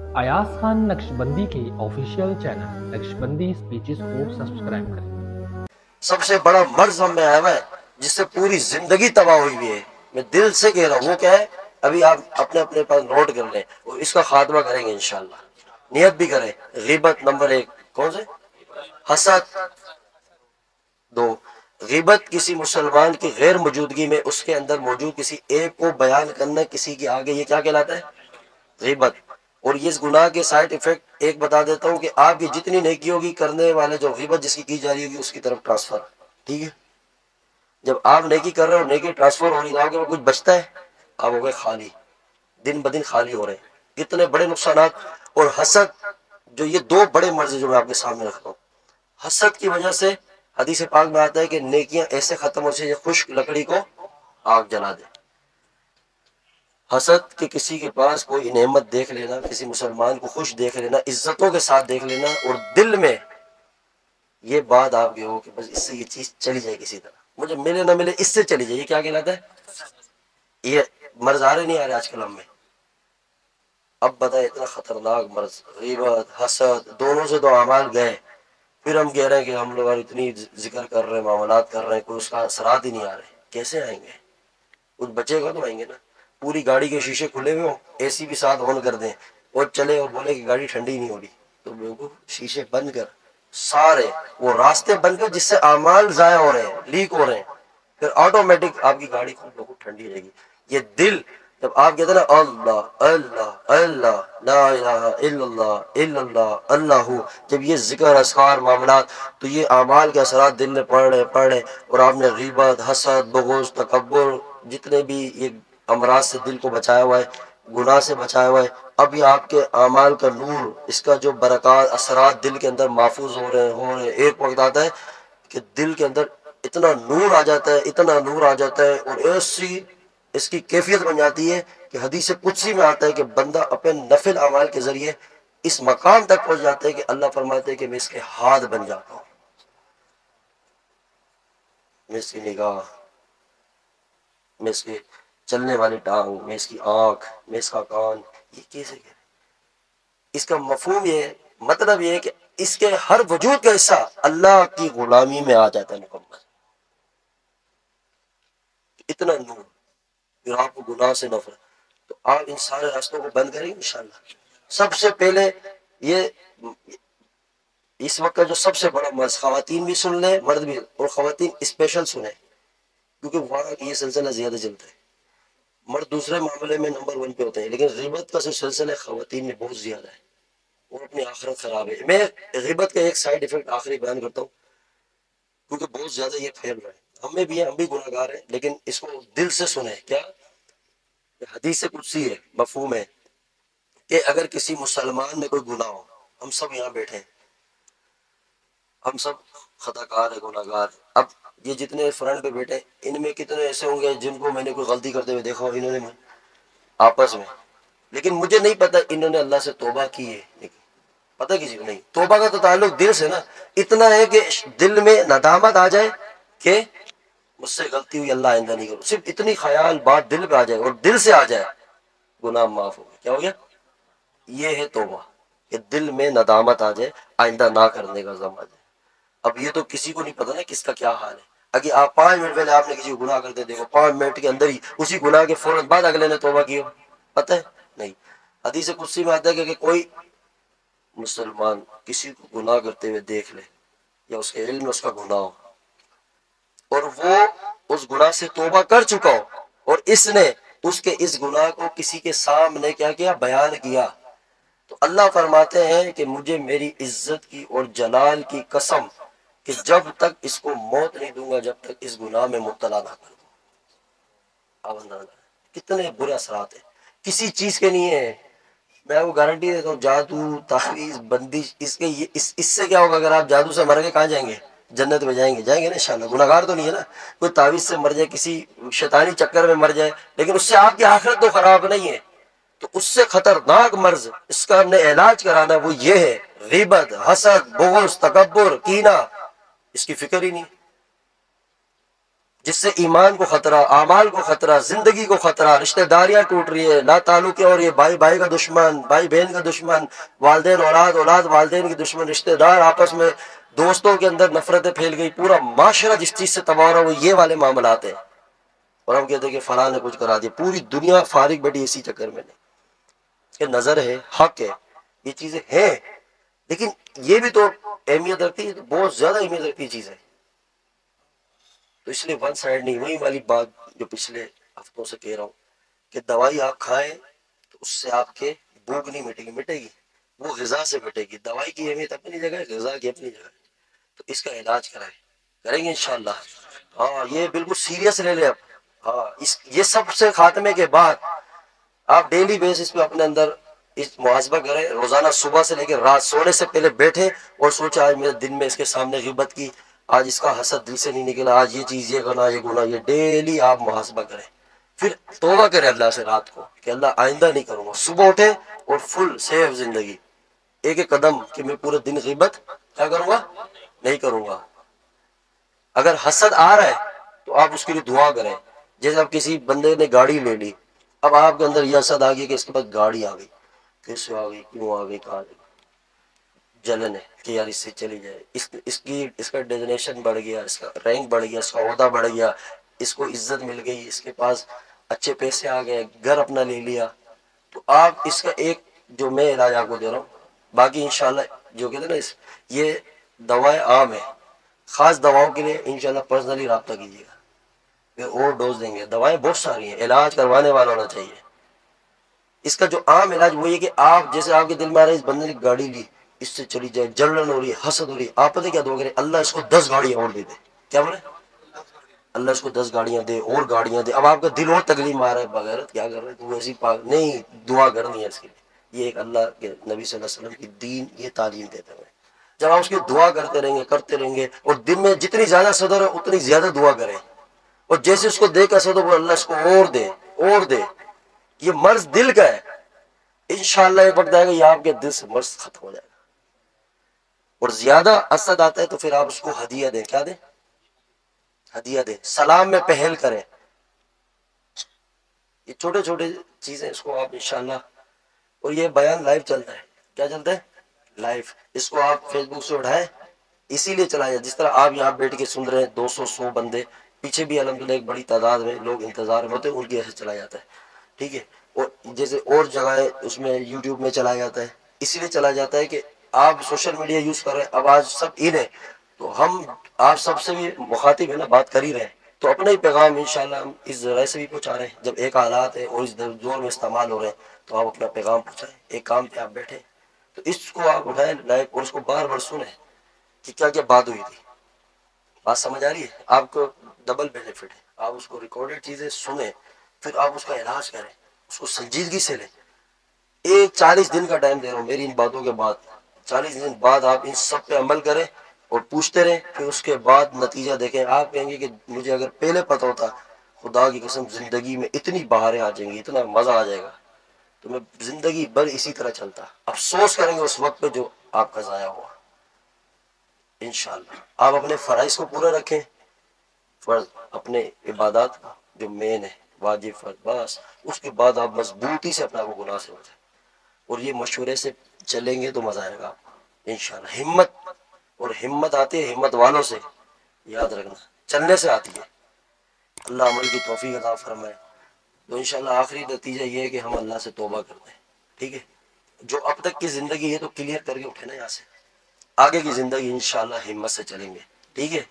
अयाज खान नक्शबंदी के official channel Naqshbandi speeches को subscribe करें। सबसे बड़ा मर्ज हम में आया हुआ है जिससे पूरी जिंदगी तबाह हुई हुई है। मैं दिल से कह रहा हूँ, वो क्या है अभी आप अपने अपने पास नोट कर लें और इसका खात्मा करेंगे इंशाल्लाह। नियत भी करें। गीबत नंबर 1 कौन से? हसद। 2, गीबत किसी मुसलमान की गैर मौजूदगी में उसके अंदर मौजूद किसी एक को बयान करना किसी के आगे, ये क्या कहलाता है? गीबत। और ये इस गुनाह के साइड इफेक्ट एक बता देता हूँ कि आपकी जितनी नेकी होगी करने वाले जो गीबत जिसकी की जा रही होगी उसकी तरफ ट्रांसफर। ठीक है, जब आप नेकी कर रहे हो नेकी ट्रांसफर हो रही है, आगे में कुछ बचता है, आप हो गए खाली, दिन ब दिन खाली हो रहे हैं। कितने बड़े नुकसानात। और हसद, जो ये 2 बड़े मर्ज जो मैं आपके सामने रख रहा हूँ। हसद की वजह से हदीस पाक में आता है कि नेकियां ऐसे खत्म हो जाए खुश्क लकड़ी को आग जला दे। हसद कि किसी के पास कोई नेमत देख लेना, किसी मुसलमान को खुश देख लेना, इज्जतों के साथ देख लेना और दिल में ये बात आपकी हो कि बस इससे ये चीज चली जाए, किसी तरह मुझे मिले ना मिले इससे चली जाए, ये क्या कहलाता है? ये मर्ज आ रहे नहीं आ रहे आजकल हम में? अब बताए इतना खतरनाक मर्ज गीबत हसद, दोनों से तो अमाल गए, फिर हम कह रहे हैं कि हम लोग इतनी जिक्र कर रहे हैं, मामलात कर रहे हैं, कोई उसका असरात ही नहीं आ रहे। कैसे आएंगे? कुछ बचेगा तो आएंगे ना। पूरी गाड़ी के शीशे खुले हुए हो, एसी भी साथ ऑन कर दें और चले और बोले कि गाड़ी ठंडी नहीं हो रही, तो बिल्कुल शीशे बंद कर, सारे वो रास्ते बंद कर जिससे अमाल जाया हो रहे हैं, लीक हो रहे हैं, फिर ऑटोमेटिक आपकी गाड़ी खुद ब खुद ठंडी रहेगी। ये दिल, जब आप कहते ना अल्लाह अल्लाह अल्लाह ला इलाहा इल्लल्लाह इल्लल्लाह अल्लाहू, जब ये जिक्र अस्कार मामलात, तो ये अमाल के असरात दिल में पड़ रहे और आपने गीबत हसद बगुज़ तकब्बुर जितने भी ये अमराज से दिल को बचाया हुआ है, गुनाह से बचाया हुआ है, अब ये आपके अमाल का नूर, इसका जो बरक़ात असरात दिल के अंदर महफूज हो रहे हैं। एक वक्त आता है कि दिल के अंदर इतना नूर आ जाता है, इतना नूर आ जाता है और ऐसी इसकी कैफियत बन जाती है कि हदीस कुदसी में आता है कि बंदा अपने नफिल अमाल के जरिए इस मकाम तक पहुंच जाता है कि अल्लाह फरमाते हैं कि मैं इसके हाथ बन जाता हूं, मैं इसकी निगाह, मैं इसके चलने वाली टांग, मैं इसकी आंख, मैं इसका कान। ये कैसे कह रहे? इसका मफहूम ये मतलब ये है कि इसके हर वजूद का हिस्सा अल्लाह की गुलामी में आ जाता है मुकम्मल। इतना नूर, फिर आपको गुनाह से नफरत, तो आप इन सारे रास्तों को बंद करेंगे इंशाल्लाह। सबसे पहले ये इस वक्त का जो सबसे बड़ा मर्ज, खवातीन भी सुन ले मर्द भी, और खवातीन स्पेशल सुने क्योंकि वहां ये सिलसिला ज्यादा चलता है। मर्द दूसरे मामले में नंबर 1 पे होते हैं, लेकिन गिबत का जो सिलसिला खवातीन में बहुत ज्यादा है और अपनी आखिरत खराब है। मैं गिबत का एक साइड इफेक्ट आखिरी बयान करता हूँ क्योंकि बहुत ज्यादा ये फैल रहा है। हमें भी है, हम भी गुनाहगार हैं, लेकिन इसको दिल से सुने। क्या हदीस कुदसी है, मफहूम है कि अगर किसी मुसलमान में कोई गुनाह हो, हम सब यहाँ बैठे हैं, हम सब खताकार है, गुनाहगार। अब ये जितने फ्रंट पे बैठे इनमें कितने ऐसे होंगे जिनको मैंने कोई गलती करते हुए देखा हो इन्होंने आपस में, लेकिन मुझे नहीं पता इन्होंने अल्लाह से तौबा की है। लेकिन पता किसी को नहीं, तौबा का तो ताल्लुक दिल से ना, इतना है कि दिल में नदामत आ जाए कि मुझसे गलती हुई, अल्लाह आइंदा नहीं करूं, सिर्फ इतनी ख्याल बात दिल पे आ जाए और दिल से आ जाए, गुनाह माफ हो गया। क्या हो गया? ये है तौबा, कि दिल में नदामत आ जाए, आइंदा ना करने का ज़म आ जाए। अब ये तो किसी को नहीं पता ना किसका क्या हाल है। अगर आप 5 मिनट पहले आपने किसी को गुनाह करते देखो, 5 मिनट के अंदर ही उसी गुनाह के फौरन बाद अगले ने तौबा की हो, पता है नहीं। हदीस कुदसी में आता है कि कोई मुसलमान किसी को गुनाह करते हुए देख ले या उसके इल्म में उसका गुनाह हो और वो उस गुनाह से तौबा कर चुका हो और इसने उसके इस गुनाह को किसी के सामने क्या किया, बयान किया, तो अल्लाह फरमाते हैं कि मुझे मेरी इज्जत की और जलाल की कसम कि जब तक इसको मौत नहीं दूंगा जब तक इस गुनाह में मुब्तला ना कर दूं। कितने बुरे असरात है, किसी चीज के नहीं है। मैं आपको गारंटी देता हूँ, जादू तावीज बंदिश इसके इससे क्या होगा? अगर आप जादू से मर के कहाँ जाएंगे? जन्नत में जाएंगे, जाएंगे ना इंशाल्लाह। गुनाहगार तो नहीं है ना। कोई तावीज से मर जाए, किसी शैतानी चक्कर में मर जाए, लेकिन उससे आपकी आखिरत तो खराब नहीं है। तो उससे खतरनाक मर्ज इसका हमने इलाज कराना, वो ये है गीबत हसद बुग़्ज़ तकब्बुर कीना। इसकी फिक्र ही नहीं। جس سے ایمان کو خطرہ، اعمال کو خطرہ، زندگی کو خطرہ، رشتہ داریاں ٹوٹ رہی ہے، لا تعلق، اور یہ بھائی بھائی کا دشمن، بھائی بہن کا دشمن، والدین اولاد، اولاد والدین کی دشمن، رشتہ دار آپس میں، دوستوں کے اندر نفرتیں پھیل گئی، پورا معاشرہ جس چیز سے تباہ ہو رہا ہے وہ یہ والے معاملات ہیں۔ اور ہم کہتے ہیں کہ فلاں نے کچھ کرا دیا، پوری دنیا فارغ بیٹھی اسی چکر میں نہیں کہ نظر ہے، حق ہے، یہ چیزیں ہیں، لیکن یہ بھی تو اہمیت رکھتی ہے، بہت زیادہ اہمیت رکھتی چیز ہے۔ تو اس لیے ون سائڈ نہیں، وہی والی بات جو پچھلے ہفتوں سے کہہ رہا ہوں کہ دوائی آپ کھائیں تو اس سے آپ کے بھوک نہیں مٹے گی، مٹے گی وہ غذا سے مٹے گی۔ دوائی کی اہمیت اپنی جگہ ہے، غذا کی اپنی جگہ ہے، تو اس کا علاج کرائیں، کریں گے انشاءاللہ۔ ہاں یہ بالکل سیریس لے لیں آپ۔ ہاں یہ سب سے خاتمے کے بعد آپ ڈیلی بیسس پہ اپنے اندر اس محاسبہ کریں، روزانہ صبح سے لے کے رات سونے سے پہلے بیٹھے اور سوچا آج میرے دن میں اس کے سامنے غیبت کی، آج اس کا حسد دل سے نہیں نکلا، آج یہ چیز، یہ گناہ، یہ گناہ، یہ ڈیلی آپ محاسبہ کریں، پھر توبہ کریں اللہ سے رات کو کہ اللہ آئندہ نہیں کروں گا۔ صبح اٹھے اور فل سیف زندگی، ایک ایک قدم کہ میں پورے دن غیبت کیا کروں گا، نہیں کروں گا۔ اگر حسد آ رہا ہے تو آپ اس کے لیے دعا کریں، جیسے اب کسی بندے نے گاڑی لے لی، اب آپ کے اندر یہ حسد آ گئی کہ اس کے پاس گاڑی آ گئی، کیسے آ گئی، کیوں آ گئی، کہاں جلن ہے کہ یار اس سے چلی جائے، اس کا ڈیزنیشن بڑھ گیا، اس کا رینک بڑھ گیا، اس کا عہدہ بڑھ گیا، اس کو عزت مل گئی، اس کے پاس اچھے پیسے آ گئے، گھر اپنا لے لیا، تو آپ اس کا ایک جو میں علاج آپ کو دے رہا ہوں، باقی انشاءاللہ جو کہتے ہیں نا یہ دوائیں عام ہے، خاص دواؤں کے لیے انشاءاللہ پرسنلی رابطہ کیجیے گا، پھر اور ڈوز دیں گے، دوائیں بہت ساری ہیں، علاج کروانے والا ہونا چاہیے۔ اس کا جو عام علاج وہ یہ کہ آپ جیسے آپ کے دل میں آ رہا ہے اس بندے نے گاڑی لی، اس سے چلی جائے، جلن ہو رہی ہے، حسد ہو رہی ہے، آپ پتہ کیا دعا کریں، اللہ اس کو 10 گاڑیاں اور دے دے، کیا بولے، اللہ اس کو 10 گاڑیاں دے اور گاڑیاں دے۔ اب آپ کا دل اور تکلیف مار رہا ہے، بغیر کیا کر رہے تو ایسی پاک نہیں، دعا کرنی ہے اس کے لیے، یہ ایک اللہ کے نبی صلی اللہ علیہ وسلم کی دین یہ تعلیم دیتے ہوئے جب آپ اس کی دعا کرتے رہیں گے اور دن میں جتنی زیادہ صدر ہے اتنی زیادہ دعا کریں، اور جیسے اس کو دے کا صدر وہ اللہ اس کو اور دے اور دے، یہ مرض دل کا ہے، انشاءاللہ یہ بڑھ جائے گا، یہ آپ کے دل سے مرض ختم ہو جائے گا۔ اور زیادہ حسد آتا ہے تو پھر آپ اس کو ہدیہ دیں، کیا دیں، ہدیہ دیں، سلام میں پہل کریں، یہ چھوٹے چھوٹے چیزیں اس کو آپ انشاءاللہ۔ اور یہ بیان لائیو چلتا ہے، کیا چلتا ہے، لائیو، اس کو آپ فیس بک سے اٹھائیں، اسی لیے چلایا جس طرح آپ یہاں بیٹھ کے سن رہے ہیں، 200 بندے پیچھے بھی الحمدللہ ایک بڑی تعداد میں لوگ انتظار میں ہوتے ہیں، ان کی ایسے چلایا جاتا ہے، ٹھیک ہے۔ اور جیسے اور جگہ اس میں یوٹیوب میں چلایا جاتا ہے، اسی لیے چلا جاتا ہے کہ آپ سوشل میڈیا یوز کر رہے ہیں، اب آج سب ان ہے تو ہم آپ سب سے بھی مخاطب ہے نا، بات کر ہی رہے ہیں، تو اپنا ہی پیغام انشاءاللہ ہم اس ذرائع سے بھی پہنچا رہے ہیں، جب ایک حالات ہے اور اس زور میں استعمال ہو رہے ہیں تو آپ اپنا پیغام پہنچائیں، ایک کام پہ آپ بیٹھے تو اس کو آپ اٹھائیں لائیو اور اس کو بار بار سنیں کہ کیا کیا بات ہوئی تھی، بات سمجھ آ رہی ہے آپ کو، ڈبل بینیفٹ ہے، آپ اس کو ریکارڈڈ چیزیں سنیں، پھر آپ اس کا علاج کریں، اس کو سنجیدگی سے لیں۔ ایک 40 دن کا ٹائم دے رہا ہوں میری ان باتوں کے بعد، 40 دن بعد آپ ان سب پہ عمل کریں اور پوچھتے رہیں، پھر اس کے بعد نتیجہ دیکھیں، آپ کہیں گے کہ مجھے اگر پہلے پتہ ہوتا، خدا کی قسم زندگی میں اتنی بہاریں آ جائیں گی، اتنا مزہ آ جائے گا، تو میں زندگی بھر اسی طرح چلتا، افسوس کریں گے اس وقت پہ جو آپ کا ضائع ہوا۔ انشاءاللہ آپ اپنے فرائض کو پورا رکھیں، فرض اپنے عبادات کا جو مین ہے، واجب فرض، بس اس کے بعد آپ مضبوطی سے اپنا وہ گناہ سے بچیں، اور یہ مشورے سے چلیں گے تو مزہ آئے گا آپ کو انشاءاللہ۔ ہمت، اور ہمت آتی ہے ہمت والوں سے، یاد رکھنا، چلنے سے آتی ہے، اللہ عمل کی توفیق عطا فرمائے۔ تو انشاءاللہ آخری نتیجہ یہ ہے کہ ہم اللہ سے توبہ کرتے ہیں، ٹھیک ہے، جو اب تک کی زندگی ہے تو کلیئر کر کے اٹھے نا یہاں سے، آگے کی زندگی انشاءاللہ ہمت سے چلیں گے، ٹھیک ہے۔